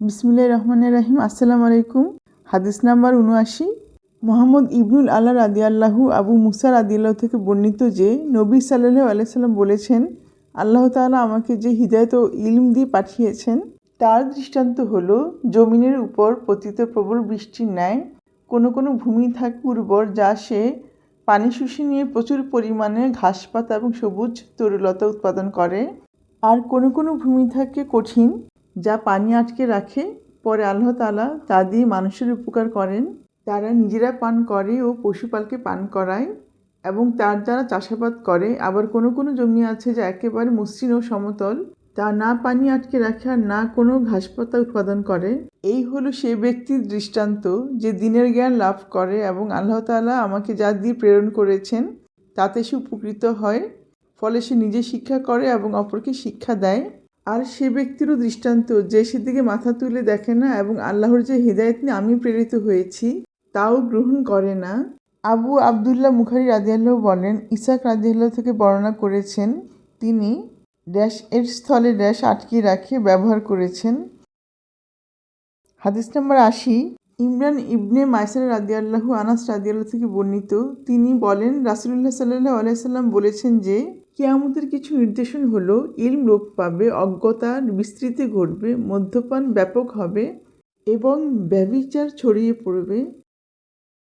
বিসমিল্লাহির রহমানির রহিম। আসসালামু আলাইকুম। হাদিস নাম্বার ৭৯। মুহাম্মদ ইবনুল আলা রাদিয়াল্লাহু আবু মুসা রাদিয়াল্লাহু থেকে বর্ণিত যে নবী সাল্লাল্লাহু আলাইহি সাল্লাম বলেছেন, আল্লাহ তাআলা আমাকে যে হিদায়াত ও ইলম দিয়ে পাঠিয়েছেন তার দৃষ্টান্ত হলো জমিনের উপর পতিত প্রবল বৃষ্টির ন্যায়। কোনো কোনো ভূমি থাকে উর্বর, যা সে পানি শুষে নিয়ে প্রচুর পরিমাণে ঘাসপাতা এবং সবুজ তরুলতা উৎপাদন করে। আর কোনো কোনো ভূমি থাকে কঠিন, যা পানি আটকে রাখে। পরে আল্লাহ তাআলা তা দিয়ে মানুষের উপকার করেন। তারা নিজেরা পান করে ও পশুপালকে পান করায় এবং তার দ্বারা চাষাবাদ করে। আবার কোনো কোনো জমি আছে যা একেবারে মসৃণ ও সমতল, তা না পানি আটকে রাখে আর না কোনো ঘাসপাতা উৎপাদন করে। এই হলো সে ব্যক্তির দৃষ্টান্ত যে দিনের জ্ঞান লাভ করে এবং আল্লাহ তাআলা আমাকে যা দিয়ে প্রেরণ করেছেন তাতে সে উপকৃত হয়। ফলে সে নিজে শিক্ষা করে এবং অপরকে শিক্ষা দেয়। আর সে ব্যক্তিরও দৃষ্টান্ত যে সেদিকে মাথা তুলে দেখে না এবং আল্লাহর যে হিদায়াত নিয়ে আমি প্রেরিত হয়েছি তাও গ্রহণ করে না। আবু আবদুল্লাহ মুখারি রাদিয়াল্লাহু বলেন, ইসাক রাদিয়াল্লাহু থেকে বর্ণনা করেছেন, তিনি ড্যাশ এর স্থলে ড্যাশ আটকে রাখে ব্যবহার করেছেন। হাদিস নাম্বার ৮০। ইমরান ইবনে মাইসার রাদিয়াল্লাহু আনাস রাদিয়াল্লাহু থেকে বর্ণিত, তিনি বলেন, রাসূলুল্লাহ সাল্লাল্লাহু আলাইহি সাল্লাম বলেছেন যে কিয়ামতের কিছু নির্দেশন হলো ইলম লোপ পাবে, অজ্ঞতার বিস্তৃতি ঘটবে, মদ্যপান ব্যাপক হবে এবং ব্যভিচার ছড়িয়ে পড়বে।